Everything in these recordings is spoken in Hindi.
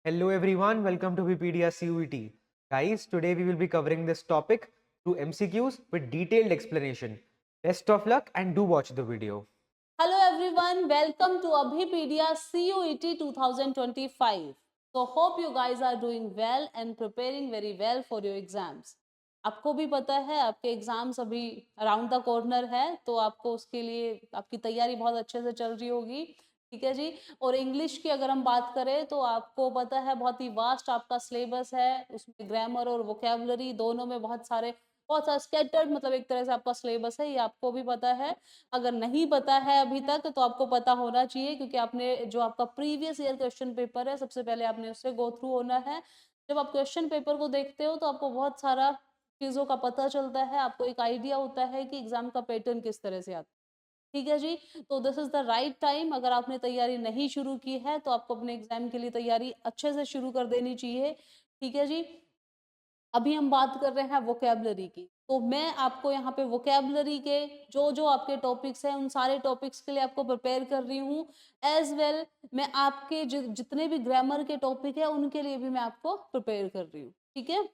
Hello everyone, welcome to Wikipedia CUET. Guys, today we will be covering this topic through MCQs with detailed explanation. Best of luck and do watch the video. Hello everyone, welcome to Abhipedia CUET 2025. So hope you guys are doing well and preparing very well for your exams. आपको भी पता है आपके एग्जाम्स अभी अराउंड द कॉर्नर है, तो आपको उसके लिए आपकी तैयारी बहुत अच्छे से चल रही होगी। ठीक है जी। और इंग्लिश की अगर हम बात करें तो आपको पता है बहुत ही वास्ट आपका सिलेबस है, उसमें ग्रामर और वोकेबलरी दोनों में बहुत सारा स्कैटर्ड, मतलब एक तरह से आपका सिलेबस है, ये आपको भी पता है। अगर नहीं पता है अभी तक तो आपको पता होना चाहिए, क्योंकि आपने जो आपका प्रीवियस ईयर क्वेश्चन पेपर है सबसे पहले आपने उससे गो थ्रू होना है। जब आप क्वेश्चन पेपर को देखते हो तो आपको बहुत सारा चीज़ों का पता चलता है, आपको एक आइडिया होता है कि एग्जाम का पैटर्न किस तरह से आता है। ठीक है जी। तो this is the right time. अगर आपने तैयारी नहीं शुरू की है तो आपको अपने एग्जाम के लिए तैयारी अच्छे से शुरू कर देनी चाहिए। ठीक है जी। अभी हम बात कर रहे हैं वोकेबलरी की, तो मैं आपको यहाँ पे वोकेबलरी के जो जो आपके टॉपिक्स हैं उन सारे टॉपिक्स के लिए आपको प्रिपेयर कर रही हूँ। एज वेल मैं आपके जितने भी ग्रामर के टॉपिक है उनके लिए भी मैं आपको प्रिपेयर कर रही हूँ। ठीक है।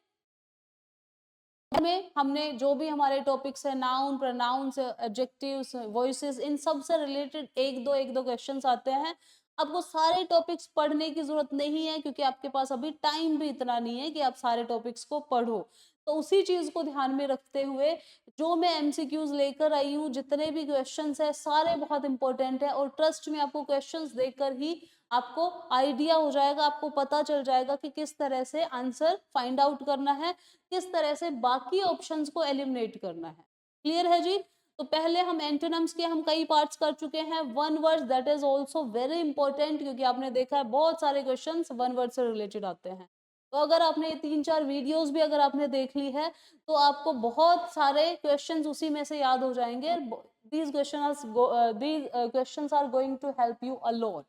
में हमने जो भी हमारे टॉपिक्स है, नाउन, प्रोनाउंस, एडजेक्टिव्स, वॉइसेस, इन सब से रिलेटेड एक दो क्वेश्चंस आते हैं। आपको सारे टॉपिक्स पढ़ने की जरूरत नहीं है, क्योंकि आपके पास अभी टाइम भी इतना नहीं है कि आप सारे टॉपिक्स को पढ़ो। तो उसी चीज को ध्यान में रखते हुए जो मैं एमसीक्यूज लेकर आई हूँ, जितने भी क्वेश्चंस है सारे बहुत इंपॉर्टेंट है, और ट्रस्ट में आपको क्वेश्चंस देखकर ही आपको आइडिया हो जाएगा, आपको पता चल जाएगा कि किस तरह से आंसर फाइंड आउट करना है, किस तरह से बाकी ऑप्शंस को एलिमिनेट करना है। क्लियर है जी। तो पहले हम एंटोनिम्स के हम कई पार्ट्स कर चुके हैं। One word that is also very important, क्योंकि आपने देखा है बहुत सारे क्वेश्चंस वन वर्ड से रिलेटेड आते हैं। तो अगर आपने ये 3-4 वीडियोस भी अगर आपने देख ली है तो आपको बहुत सारे क्वेश्चंस उसी में से याद हो जाएंगे। These questions are going to help you a lot,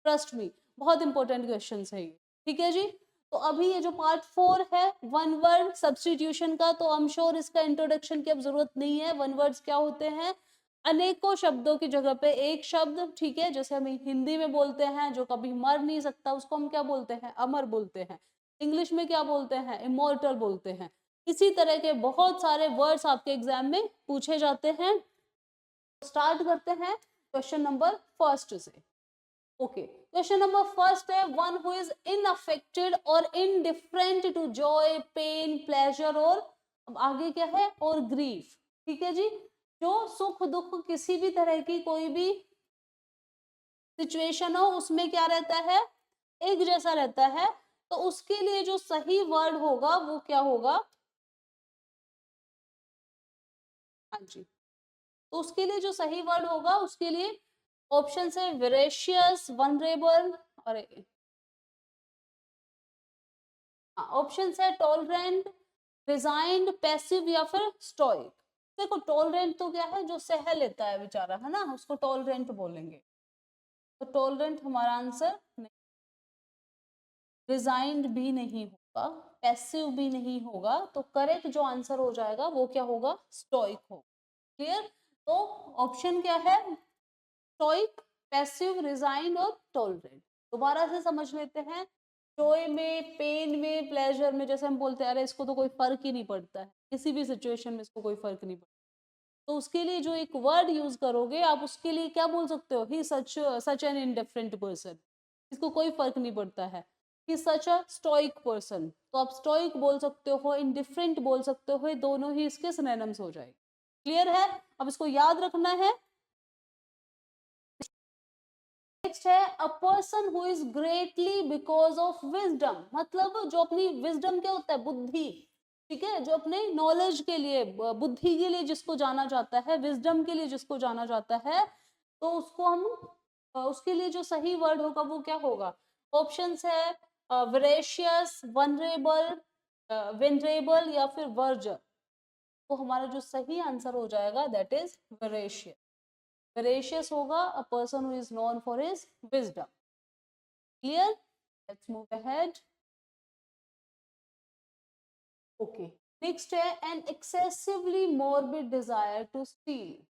trust me. बहुत इंपॉर्टेंट क्वेश्चंस है ये। ठीक है जी। तो अभी ये जो पार्ट 4 है वन वर्ड सब्स्टिट्यूशन का, तो आई एम श्योर इसका इंट्रोडक्शन की अब जरूरत नहीं है। वन वर्ड्स क्या होते हैं? अनेकों शब्दों की जगह पे एक शब्द, ठीक है, जैसे हम हिंदी में बोलते हैं जो कभी मर नहीं सकता उसको हम क्या बोलते हैं? अमर बोलते हैं। इंग्लिश में क्या बोलते हैं? इमोर्टल बोलते हैं। इसी तरह के बहुत सारे वर्ड्स आपके एग्जाम में पूछे जाते हैं। स्टार्ट करते हैं क्वेश्चन नंबर फर्स्ट से। ओके, क्वेश्चन नंबर फर्स्ट है वन हु इज इनअफेक्टेड और indifferent to joy, pain, pleasure, और अब आगे क्या है? और ग्रीफ। ठीक है जी। जो सुख दुख किसी भी तरह की कोई भी सिचुएशन हो उसमें क्या रहता है? एक जैसा रहता है। तो उसके लिए जो सही वर्ड होगा वो क्या होगा? हाँ जी। तो उसके लिए जो सही वर्ड होगा उसके लिए ऑप्शन है वेरेशियस, वनरेबल, और ऑप्शन है टॉलरेंट, रिजाइंड, पैसिव, या फिर स्टोइक। देखो टॉलरेंट तो क्या है? जो सह लेता है बेचारा, है ना, उसको टॉलरेंट बोलेंगे। तो टॉलरेंट हमारा आंसर नहीं। रिजाइंड भी नहीं होगा, पैसिव भी नहीं होगा, तो करेक्ट जो आंसर हो जाएगा वो क्या होगा? स्टोइक हो। क्लियर। तो ऑप्शन क्या है? स्टोइक, पैसिव, रिजाइंड और टॉलरेंट। दोबारा से समझ लेते हैं। जॉय में, पेन में, प्लेजर में, जैसे हम बोलते हैं अरे इसको तो कोई फर्क ही नहीं पड़ता है, किसी भी सिचुएशन में इसको कोई फर्क नहीं पड़ता, तो उसके लिए जो एक वर्ड यूज करोगे आप उसके लिए क्या बोल सकते हो? ही सच एन इनडिफरेंट पर्सन, इसको कोई फर्क नहीं पड़ता है। ही सच अ स्टोइक पर्सन, तो आप स्टोइक बोल सकते हो, इनडिफरेंट बोल सकते हो, दोनों ही इसके सिनोनिम्स हो जाएंगे। क्लियर है। अब इसको याद रखना है। नेक्स्ट है a person who is greatly because of wisdom, मतलब जो अपनी विजडम क्या होता है? बुद्धि। ठीक है, जो अपने नॉलेज के लिए, बुद्धि के लिए जिसको जाना जाता है, विजडम के लिए जिसको जाना जाता है, तो उसको हम उसके लिए जो सही वर्ड होगा वो क्या होगा? ऑप्शंस है वरेशियस, वनरेबल, वेनरेबल, या फिर वर्जर। तो हमारा जो सही आंसर हो जाएगा दैट इज वरेशियस। Veracious होगा a person who is known for his wisdom. Clear? Let's move ahead. Okay. Next है an excessively morbid desire to steal.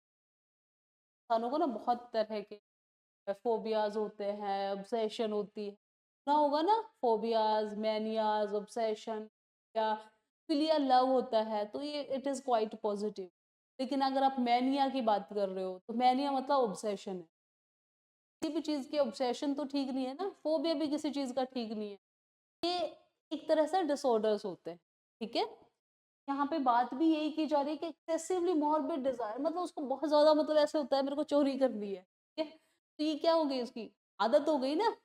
इंसानों को ना बहुत तरह के फोबियाज होते हैं, ऑब्सेशन होती है, ना होगा ना, फोबियाज, मैनियाज, ऑब्सेशन या फिलिया लव होता है, तो ये इट इज क्वाइट पॉजिटिव। लेकिन अगर आप मैनिया की बात कर रहे हो तो मैनिया मतलब ऑब्सेशन है। किसी भी चीज की ऑब्सेशन तो ठीक नहीं है ना, फोबिया भी किसी चीज का ठीक नहीं है। ये एक तरह से डिसऑर्डर्स होते हैं, ठीक है। यहाँ पे बात भी यही की जा रही है कि एक्सेसिवली मॉर्बिड डिजायर, मतलब उसको बहुत ज्यादा, मतलब ऐसे होता है मेरे को चोरी करनी है, ठीक है। तो ये क्या हो गई, उसकी आदत हो गई ना।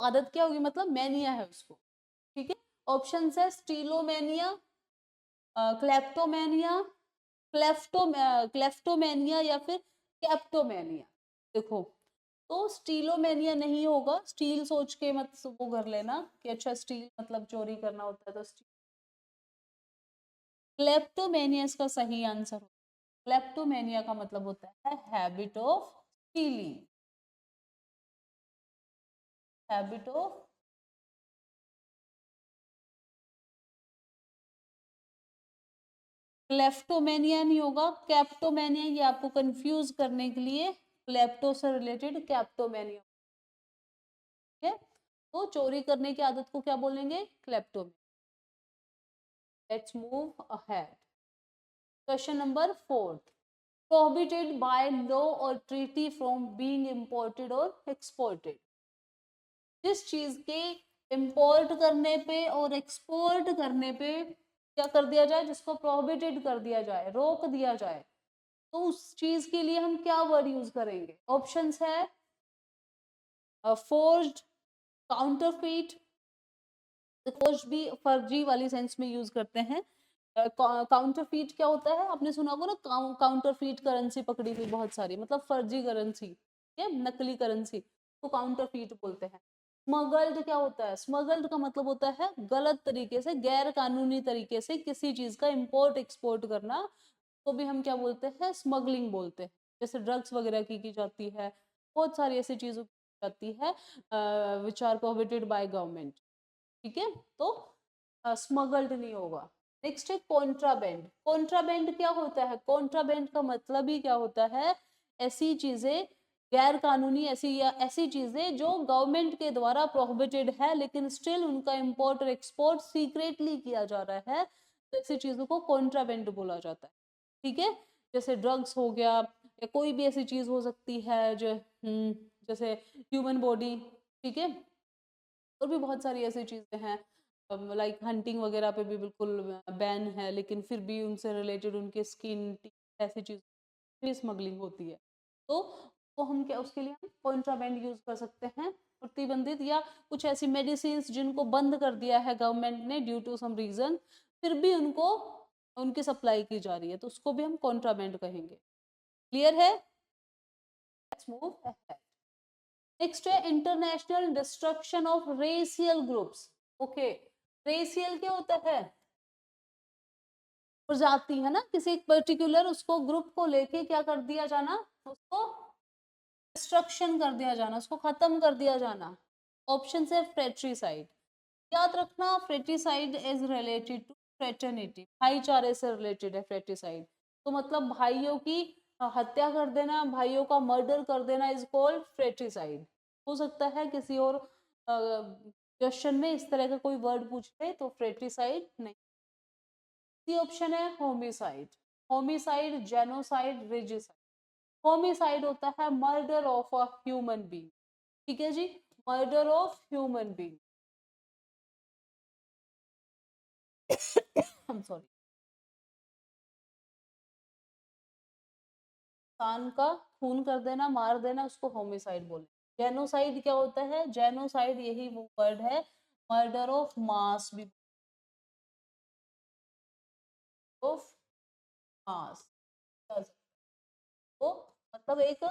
आदत क्या होगी, मतलब मैनिया है उसको, ठीक है। ऑप्शन है स्टीलोमैनिया, क्लेप्टोमैनिया, क्लेफ्टोमैनिया या फिर कैप्टोमैनिया। देखो, तो स्टीलोमैनिया नहीं होगा, स्टील सोच के मत वो कर लेना कि अच्छा स्टील मतलब चोरी करना होता है तो स्टील। क्लेप्टोमेनिया इसका सही आंसर होगा। क्लेप्टोमेनिया का मतलब होता है habit of stealing, habit of. Kleptomania नहीं होगा, कैप्टोमेनिया, ये आपको कंफ्यूज करने के लिए क्लेप्टो से रिलेटेड कैप्टोमेनिया, ठीक है। तो चोरी करने की आदत को क्या बोलेंगे, kleptomania. Let's move ahead. Question number 4, prohibited by law or treaty from being imported or exported। जिस चीज के इंपोर्ट करने पे और एक्सपोर्ट करने पे क्या कर दिया जाए, जिसको प्रोहिबिटेड कर दिया जाए, रोक दिया जाए, तो उस चीज के लिए हम क्या वर्ड यूज करेंगे। ऑप्शंस है फोर्ज्ड, काउंटरफीट, फोर्ज्ड भी फर्जी वाली सेंस में यूज करते हैं। काउंटरफीट क्या होता है, आपने सुना होगा ना, काउंटरफीट करेंसी पकड़ी हुई बहुत सारी, मतलब फर्जी करेंसी, ठीक है, नकली करेंसी, तो काउंटरफीट बोलते हैं। स्मगल्ड क्या होता है, स्मगल्ड का मतलब होता है गलत तरीके से, गैर कानूनी तरीके से किसी चीज का इंपोर्ट एक्सपोर्ट करना, तो भी हम क्या बोलते हैं, स्मगलिंग बोलते हैं। जैसे ड्रग्स वगैरह की जाती है, बहुत सारी ऐसी चीजों की जाती है which are prohibited by government, ठीक है। तो स्मगल्ड नहीं होगा। नेक्स्ट है कॉन्ट्राबैंड। कॉन्ट्राबैंड क्या होता है, कॉन्ट्राबैंड का मतलब ही क्या होता है, ऐसी चीजें गैर कानूनी, ऐसी या ऐसी चीजें जो गवर्नमेंट के द्वारा प्रोहिबिटेड है लेकिन स्टिल उनका इंपोर्ट और एक्सपोर्ट सीक्रेटली किया जा रहा है, तो ऐसी चीजों को कॉन्ट्राबैंड बोला जाता है, ठीक है। जैसे ड्रग्स हो गया, या कोई भी ऐसी चीज हो सकती है जो जैसे ह्यूमन बॉडी, ठीक है। और भी बहुत सारी ऐसी चीजें हैं, लाइक हंटिंग वगैरह पे भी बिल्कुल बैन है, लेकिन फिर भी उनसे रिलेटेड उनके स्किन, ऐसी चीज भी स्मगलिंग होती है। तो हम क्या, उसके लिए हम कॉन्ट्राबैंड यूज कर सकते हैं, प्रतिबंधित, या कुछ ऐसी मेडिसिन जिनको बंद कर दिया है गवर्नमेंट ने ड्यू टू सम रीजन, फिर भी उनको उनकी सप्लाई की जा रही है, तो उसको भी हम कॉन्ट्राबैंड कहेंगे। क्लियर है, लेट्स मूव अहेड। नेक्स्ट है international destruction of racial groups. Okay, racial क्या होता है, प्रजाति है ना, किसी एक पर्टिकुलर उसको ग्रुप को लेके क्या कर दिया जाना, उसको डिस्ट्रक्शन कर दिया जाना, उसको खत्म कर दिया जाना। ऑप्शन है फ्रेट्रीसाइड। याद रखना, फ्रेट्रीसाइड इज रिलेटेड टू फ्रेटर्निटी, भाईचारे से रिलेटेड है फ्रेट्रीसाइड। तो मतलब भाइयों की हत्या कर देना, भाइयों का मर्डर कर देना इज कॉल्ड फ्रेट्रीसाइड। हो सकता है किसी और क्वेश्चन में इस तरह का कोई वर्ड पूछ ले तो फ्रेट्रीसाइड नहीं। सी ऑप्शन है homicide. Homicide, genocide, regicide. Homicide होता है murder of a human being, ठीक है जी, murder of human being. I am sorry, इंसान का खून कर देना, मार देना, उसको होमिसाइड बोले। जेनोसाइड क्या होता है, जेनोसाइड यही वो वर्ड है, मर्डर ऑफ मास भी, ऑफ मास, तो मतलब एक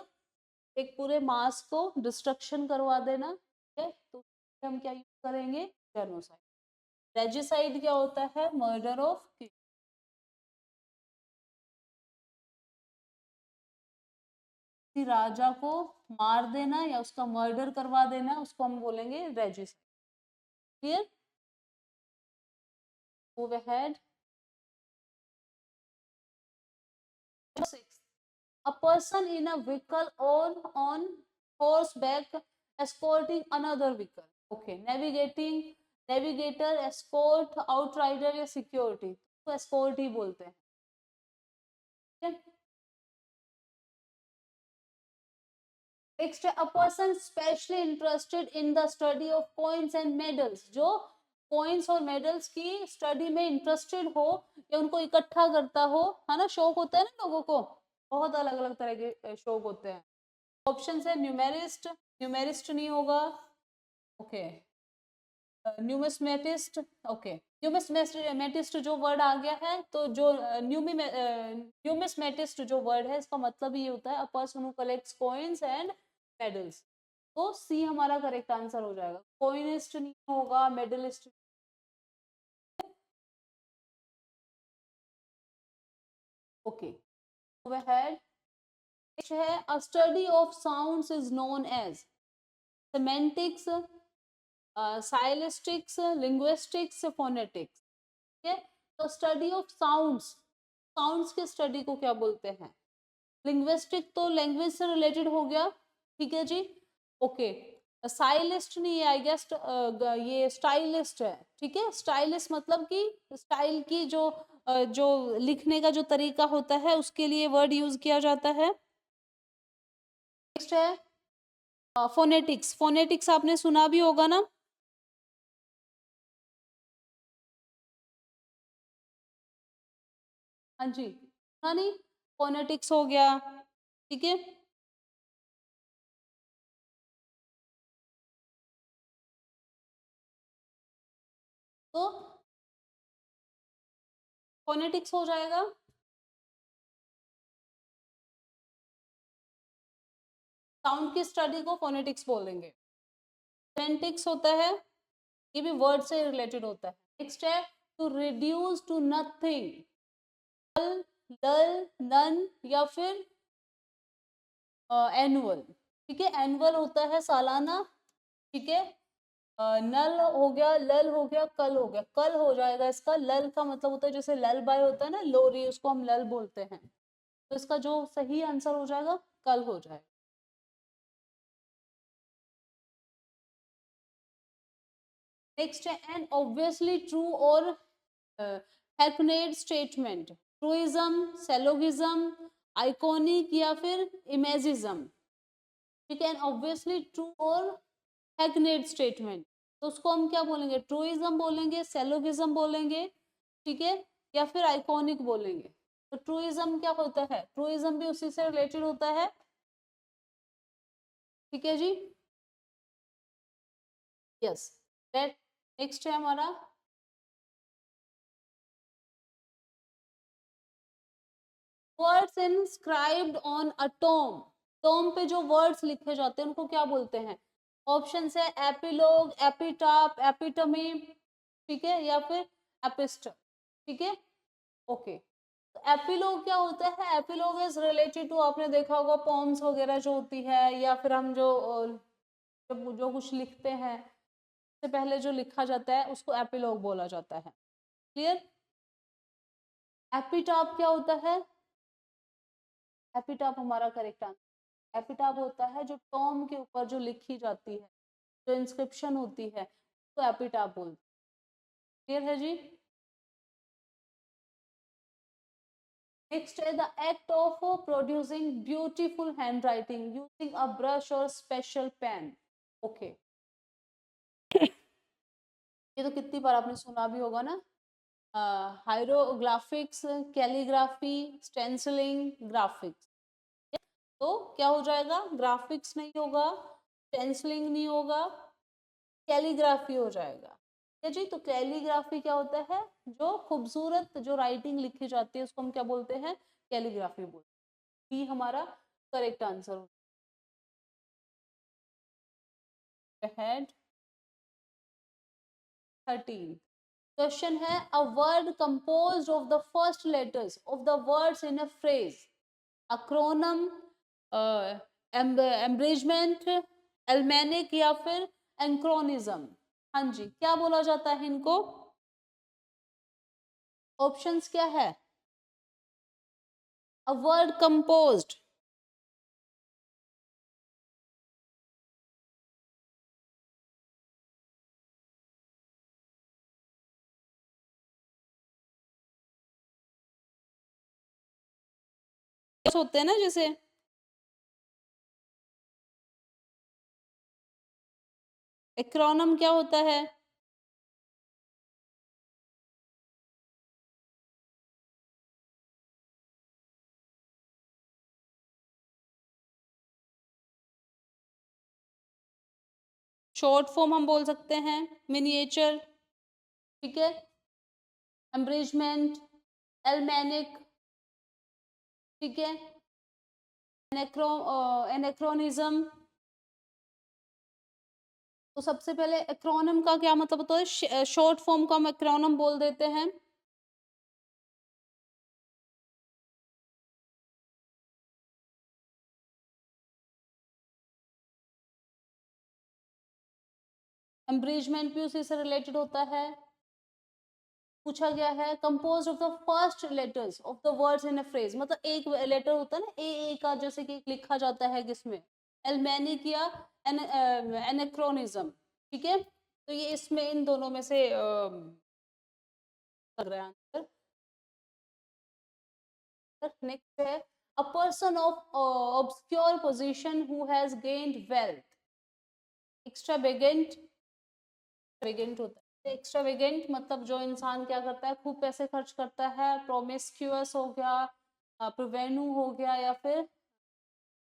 एक पूरे मास को डिस्ट्रक्शन करवा देना, ठीक है, तो हम क्या यूज करेंगे, जेनोसाइड। रेजिसाइड क्या होता है, मर्डर ऑफ, किसी राजा को मार देना या उसका मर्डर करवा देना, उसको हम बोलेंगे regicide. Clear, move ahead. 6, a person in a vehicle on horseback escorting another vehicle। Okay, navigating, navigator, escort, outrider या सिक्योरिटी, तो एस्कॉर्ट ही बोलते हैं, ठीक है। नेक्स्ट है, a person specially interested in the study of coins and medals, जो कॉइन्स और मेडल्स की स्टडी में इंटरेस्टेड हो या उनको इकट्ठा करता हो, है ना, शौक होता है ना लोगों को, बहुत अलग अलग तरह के शौक होते हैं। ऑप्शन है न्यूमेरिस्ट, न्यूमेरिस्ट नहीं होगा, ओके, न्यूमिस्मेटिस्ट, ओके, न्यूमिस्मेटिस्ट जो वर्ड आ गया है, तो जो न्यूमिस्मेटिस्ट जो वर्ड है इसका मतलब ये होता है a person who collects coins and medals, तो सी हमारा करेक्ट आंसर हो जाएगा, कॉइनिस्ट नहीं होगा, medallist. Okay, move ahead. Next है, a study of sounds is known as semantics, stylistics, linguistics, phonetics, ठीक है। तो स्टडी ऑफ साउंड्स, साउंड्स की स्टडी को क्या बोलते हैं? लिंग्विस्टिक तो लैंग्वेज से रिलेटेड हो गया, ठीक है जी, ओके। साइलिस्ट नहीं है, आई गेस ये स्टाइलिस्ट है, ठीक है। स्टाइलिस्ट मतलब कि स्टाइल की जो लिखने का जो तरीका होता है उसके लिए वर्ड यूज किया जाता है। नेक्स्ट है फोनेटिक्स, फोनेटिक्स आपने सुना भी होगा ना, हाँ जी, हाँ नहीं, फोनेटिक्स हो गया, ठीक है। तो फोनेटिक्स हो जाएगा, साउंड की स्टडी को फोनेटिक्स बोलेंगे। सेमेंटिक्स होता है, ये भी वर्ड से रिलेटेड होता है। नेक्स्ट है, to reduce to nothing, dull, none या फिर एनुअल, ठीक है। एनुअल होता है सालाना, ठीक है। नल हो गया, लल हो गया, कल हो गया, कल हो जाएगा इसका। लल का मतलब होता है जैसे लल बाय होता है ना, लोरी, उसको हम लल बोलते हैं, तो इसका जो सही आंसर हो जाएगा कल हो जाएगा। नेक्स्ट है, एन ऑब्वियसली ट्रू और हैकनेड स्टेटमेंट, ट्रूइज्म, सेलोगिज्म, आइकॉनिक या फिर इमेजिज्म, ठीक है। ऑब्वियसली ट्रू और हैकनेड स्टेटमेंट, तो उसको हम क्या बोलेंगे? ट्रूइज्म बोलेंगे, सेलोगिज्म बोलेंगे, ठीक है, या फिर आइकॉनिक बोलेंगे। तो ट्रूइज्म क्या होता है? ट्रूइज्म भी उसी से रिलेटेड होता है, ठीक है जी, यस। नेक्स्ट है हमारा, words inscribed on a Tom, Tom पे जो वर्ड्स लिखे जाते हैं उनको क्या बोलते हैं? ऑप्शन है एपिलोग, एपिटाप, एपिटमी, ठीक है, या फिर एपिस्टल, ठीक है, ओके। तो एपिलोग क्या होता है? एपिलोग इज रिलेटेड टू, आपने देखा होगा पॉम्स वगैरह जो होती है, या फिर हम जो कुछ लिखते हैं उससे पहले जो लिखा जाता है उसको एपिलोग बोला जाता है, क्लियर। एपिटाप क्या होता है? एपिटाप हमारा करेक्ट आंसर, एपिटाप होता है जो टॉम के ऊपर जो लिखी जाती है, जो इंस्क्रिप्शन होती है, तो एपिटाप बोलते हैं, क्लियर है जी। नेक्स्ट है, the act of producing beautiful handwriting using a brush और स्पेशल पेन, ओके। ये तो कितनी बार आपने सुना भी होगा ना, हायरोग्राफिक्स, कैलीग्राफी, स्टेंसिलिंग, ग्राफिक्स, तो क्या हो जाएगा? ग्राफिक्स नहीं होगा, स्टेंसिलिंग नहीं होगा, कैलीग्राफी हो जाएगा, ठीक है जी। तो कैलीग्राफी क्या होता है? जो खूबसूरत जो राइटिंग लिखी जाती है उसको हम क्या बोलते हैं? कैलीग्राफी बोलते हैं। बी हमारा करेक्ट आंसर है। 13 क्वेश्चन है, a word composed of the first letters of the words in a phrase, acronym, abridgement, almanac या फिर एंक्रोनिज्म, हाँ जी, क्या बोला जाता है इनको? ऑप्शंस क्या है? अ वर्ड कंपोज्ड, होते हैं ना जैसे, एक्रोनम क्या होता है? शॉर्ट फॉर्म हम बोल सकते हैं मिनिएचर, ठीक है, एम्ब्रिजमेंट, एल्मेनिक, ठीक है, एनेक्रोनिज्म। तो सबसे पहले एक्रोनम का क्या मतलब होता है? शॉर्ट फॉर्म को हम एक्रोनम बोल देते हैं। एम्ब्रिजमेंट भी उसी से रिलेटेड होता है। पूछा गया है compose of the first letters of the words in a phrase, मतलब एक लेटर होता है ना ए का, जैसे कि लिखा जाता है किसमें, एल्मेनिक या एनेक्रोनिज्म, ठीक है। तो ये इसमें इन दोनों में से लग रहा है आंसर। नेक्स्ट है a person of obscure position who has gained wealth, extravagant, vagant होता है, एक्स्ट्रावेगेंट मतलब जो इंसान क्या करता है, खूब पैसे खर्च करता है, प्रोमिस्क्यूअस हो गया, प्रोवेनु हो गया, या फिर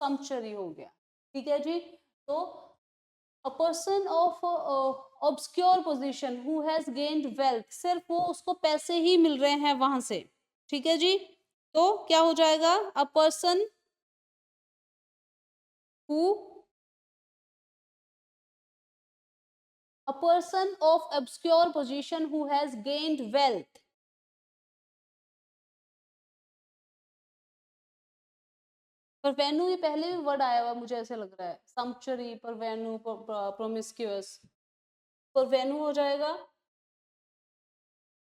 सम्पचरी हो गया, ठीक है जी। तो अ person of obscure position who has gained wealth, सिर्फ वो उसको पैसे ही मिल रहे हैं वहां से, ठीक है जी। तो क्या हो जाएगा? A person who, a person of obscure position who has gained wealth, परवेनु ये पहले भी वर्ड आया हुआ मुझे ऐसे लग रहा है, सम्पचरी, परवेनु, प्रोमिस्क्यूअस, परवेनु हो जाएगा,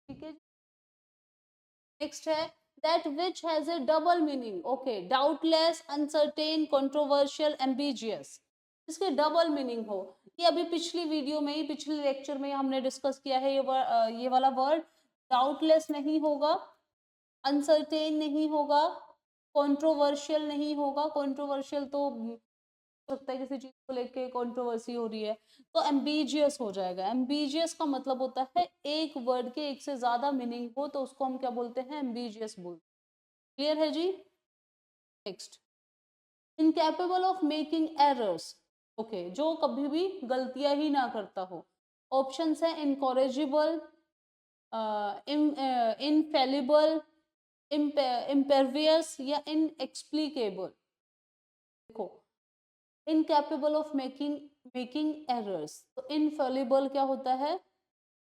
ठीक है। नेक्स्ट है that which has a double meaning, okay, doubtless, uncertain, controversial, ambiguous, इसके डबल मीनिंग हो। ये अभी पिछली वीडियो में ही, पिछले लेक्चर में हमने डिस्कस किया है। ये वाला वर्ड डाउटलेस नहीं होगा, अनसर्टेन नहीं होगा, कंट्रोवर्शियल नहीं होगा। कंट्रोवर्शियल तो सकता है किसी चीज को लेके कंट्रोवर्सी हो रही है। तो एम्बिजियस हो जाएगा। एम्बिजियस का मतलब होता है एक वर्ड के एक से ज्यादा मीनिंग हो, तो उसको हम क्या बोलते हैं? एम्बिजियस बोलते हैं। क्लियर है जी? Next, incapable of making errors, okay, जो कभी भी गलतियां ही ना करता हो। ऑप्शन है इनकॉरेजिबल, इनफेलिबल, इम्पेरवियस या इनएक्सप्लिकेबल। देखो, इनकैपेबल ऑफ मेकिंग एरर्स, तो इनफेलिबल क्या होता है?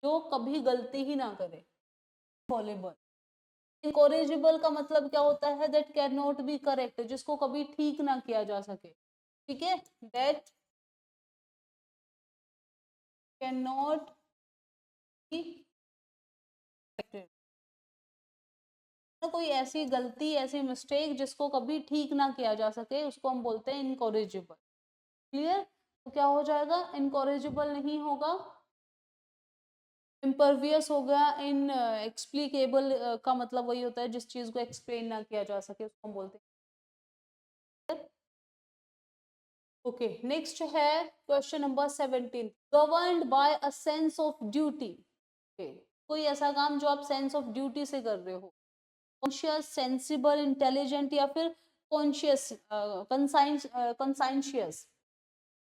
जो कभी गलती ही ना करे, फॉलेबल। इनकोरिजिबल का मतलब क्या होता है? That can not be correct, जिसको कभी ठीक ना किया जा सके, ठीक है, that can not be corrected. तो कोई ऐसी गलती, ऐसी मिस्टेक जिसको कभी ठीक ना किया जा सके, उसको हम बोलते हैं इनकोरिजिबल। क्लियर? तो क्या हो जाएगा? इनकोरिजिबल नहीं होगा, इम्परवियस हो गया, इन एक्सप्लिकेबल का मतलब वही होता है जिस चीज को एक्सप्लेन ना किया जा सके, उसको हम बोलते हैं। ओके, नेक्स्ट है question number 17, governed bye a sense of duty. कोई ऐसा काम जो आप सेंस ऑफ ड्यूटी से कर रहे हो, कॉन्शियस, सेंसिबल, इंटेलिजेंट या फिर कॉन्शियस, कंसाइंशियस।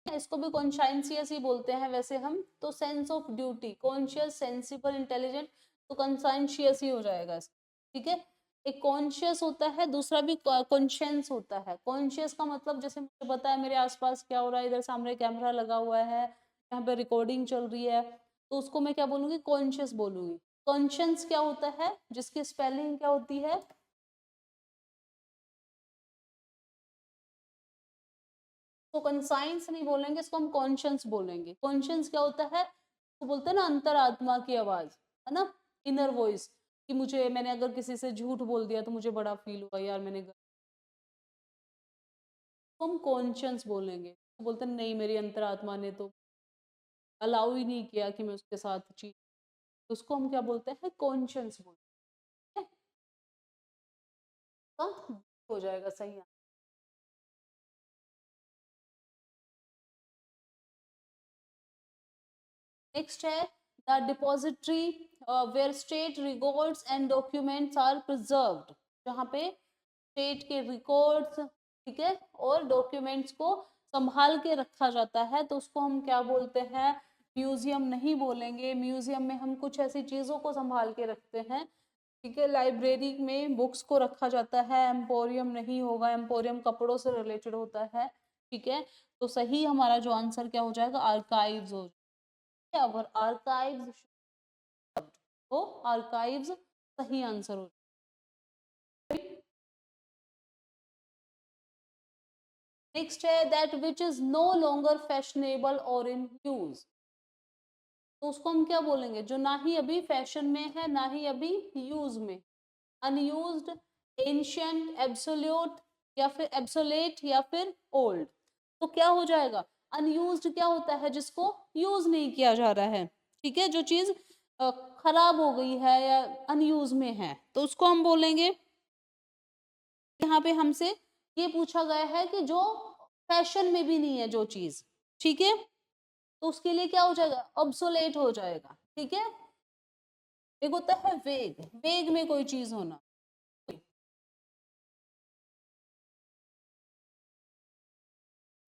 इसको भी कॉन्शाइंसियस ही बोलते हैं वैसे हम। तो sense of duty, conscious, sensible, intelligent, तो कंसाइंशियस ही हो जाएगा, ठीक है। एक कॉन्शियस होता है, दूसरा भी कॉन्शियस होता है। कॉन्शियस का मतलब जैसे मुझे पता है मेरे आसपास क्या हो रहा है, इधर सामने कैमरा लगा हुआ है, यहाँ पे रिकॉर्डिंग चल रही है, तो उसको मैं क्या बोलूंगी? कॉन्शियस बोलूंगी। कॉन्शियस क्या होता है? जिसकी स्पेलिंग क्या होती है? तो कंसाइंस नहीं बोलेंगे, इसको हम कॉन्शियस बोलेंगे। कॉन्शियस क्या होता है? तो बोलते हैं ना अंतरात्मा की आवाज, है ना, इनर वॉइस, कि मुझे, मैंने अगर किसी से झूठ बोल दिया तो मुझे बड़ा फील हुआ यार मैंने तो हम कॉन्शियस बोलेंगे। तो बोलते हैं नहीं, मेरी अंतरात्मा ने तो अलाउ ही नहीं किया कि मैं उसके साथ चीट, तो उसको हम क्या बोलते हैं? कॉन्शियस बोलते हैं। हो जाएगा सही। नेक्स्ट है the depository where state records and documents are preserved, जहाँ पे स्टेट के रिकॉर्ड्स, ठीक है, और डॉक्यूमेंट्स को संभाल के रखा जाता है, तो उसको हम क्या बोलते हैं? म्यूजियम नहीं बोलेंगे। म्यूजियम में हम कुछ ऐसी चीजों को संभाल के रखते हैं, ठीक है। लाइब्रेरी में बुक्स को रखा जाता है। एम्पोरियम नहीं होगा, एम्पोरियम कपड़ों से रिलेटेड होता है, ठीक है। तो सही हमारा जो आंसर क्या हो जाएगा? आर्काइव्स हो जाएगा। और आर्काइव्स, तो आर्काइव्स सही आंसर हो। नेक्स्ट है that which is no longer fashionable और इन यूज, तो उसको हम क्या बोलेंगे? जो ना ही अभी फैशन में है, ना ही अभी यूज में। अनयूज्ड, एंशियंट, एब्सोल्यूट, या फिर एब्सोलेट, या फिर ओल्ड। तो क्या हो जाएगा? अनयूज्ड क्या होता है? जिसको यूज नहीं किया जा रहा है, ठीक है, जो चीज खराब हो गई है या अनयूज में है, तो उसको हम बोलेंगे। यहाँ पे हमसे ये पूछा गया है कि जो फैशन में भी नहीं है जो चीज, ठीक है, तो उसके लिए क्या हो जाएगा? ऑब्सोलेट हो जाएगा, ठीक है। एक होता है वेग, वेग में कोई चीज होना।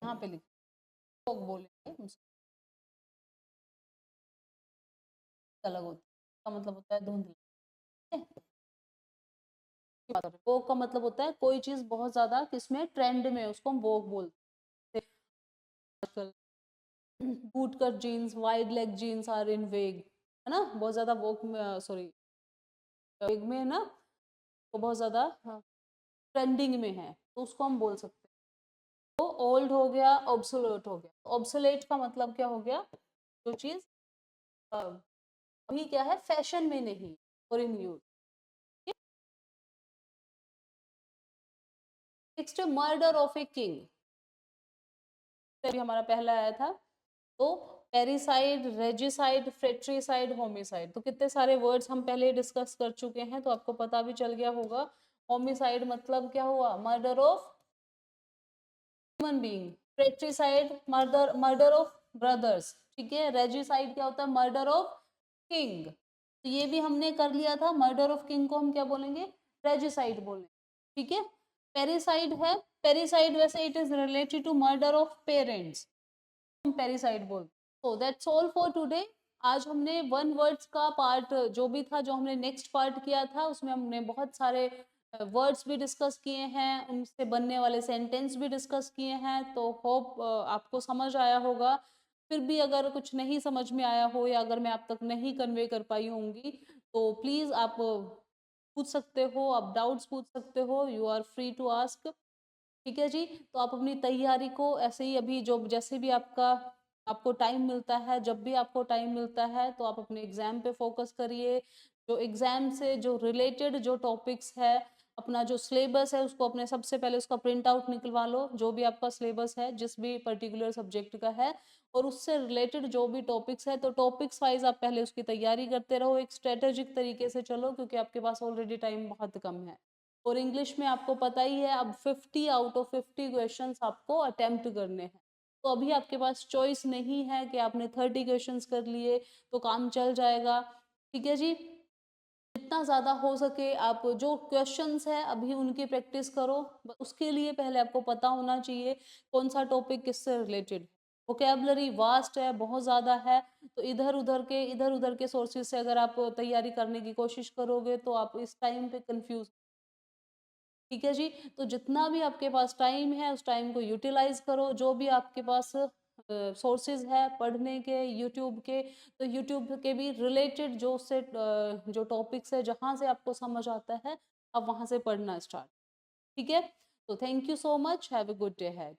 यहाँ पे लिख फोग बोलेंगे अलग होता है, का मतलब होता है धुंधला, ठीक है? वोग का मतलब होता है कोई चीज बहुत ज्यादा किसमें ट्रेंड में, उसको हम वोग बोलते हैं। आजकल boot cut jeans, wide leg jeans are in vogue, है ना, बहुत ज्यादा वोग में, सॉरी वेग में है ना, तो बहुत ज्यादा ट्रेंडिंग में है, तो उसको हम बोल सकते हैं। तो ओल्ड हो गया, ऑब्सोलेट हो गया। ऑब्सोलेट का मतलब क्या हो गया? जो चीज अभी क्या है, फैशन में नहीं और in use. Next, murder of a king, अभी हमारा पहला आया था। तो पेरिसाइड, रेजिसाइड, फ्रेट्रीसाइड, होमिसाइड, तो कितने सारे वर्ड्स हम पहले डिस्कस कर चुके हैं, तो आपको पता भी चल गया होगा। होमिसाइड मतलब क्या हुआ? Murder of human being. Fratricide murder, murder of brothers, ठीक है। रेजिसाइड क्या होता है? Murder of king. तो ये भी हमने कर लिया था। मर्डर ऑफ किंग को हम क्या बोलेंगे? रेजिसाइड बोलेंगे, ठीक है। पेरिसाइड है, पेरिसाइड वैसे it is related to murder of parents, हम पेरिसाइड बोलते। So that's all for today. आज हमने वन वर्ड्स का पार्ट जो भी था, जो हमने नेक्स्ट पार्ट किया था, उसमें हमने बहुत सारे वर्ड्स भी डिस्कस किए हैं, उनसे बनने वाले सेंटेंस भी डिस्कस किए हैं। तो होप आपको समझ आया होगा। फिर भी अगर कुछ नहीं समझ में आया हो, या अगर मैं आप तक नहीं कन्वे कर पाई होंगी, तो प्लीज़ आप पूछ सकते हो, आप डाउट्स पूछ सकते हो, you are free to ask, ठीक है जी। तो आप अपनी तैयारी को ऐसे ही अभी जो जैसे भी आपको टाइम मिलता है, जब भी आपको टाइम मिलता है, तो आप अपने एग्जाम पे फोकस करिए। जो एग्जाम से जो रिलेटेड जो टॉपिक्स है, अपना जो सिलेबस है, उसको अपने सबसे पहले उसका प्रिंट आउट निकलवा लो, जो भी आपका सिलेबस है जिस भी पर्टिकुलर सब्जेक्ट का है, और उससे रिलेटेड जो भी टॉपिक्स है, तो टॉपिक्स वाइज आप पहले उसकी तैयारी करते रहो, एक स्ट्रेटेजिक तरीके से चलो, क्योंकि आपके पास ऑलरेडी टाइम बहुत कम है। और इंग्लिश में आपको पता ही है, अब 50 आउट ऑफ 50 क्वेश्चंस आपको अटेम्प्ट करने हैं। तो अभी आपके पास चॉइस नहीं है कि आपने 30 क्वेश्चंस कर लिए तो काम चल जाएगा, ठीक है जी। जितना ज़्यादा हो सके आप जो क्वेश्चंस है अभी उनकी प्रैक्टिस करो। उसके लिए पहले आपको पता होना चाहिए कौन सा टॉपिक किससे रिलेटेड। वोकेबलरी वास्ट है, बहुत ज़्यादा है, तो इधर उधर के सोर्सेज से अगर आप तैयारी करने की कोशिश करोगे तो आप इस टाइम पे कंफ्यूज, ठीक है जी। तो जितना भी आपके पास टाइम है उस टाइम को यूटिलाइज करो। जो भी आपके पास सोर्सेज है पढ़ने के, यूट्यूब के, तो यूट्यूब के भी रिलेटेड जो उससे जो टॉपिक्स है, जहाँ से आपको समझ आता है, आप वहाँ से पढ़ना स्टार्ट, ठीक है। तो thank you so much, have a good day had.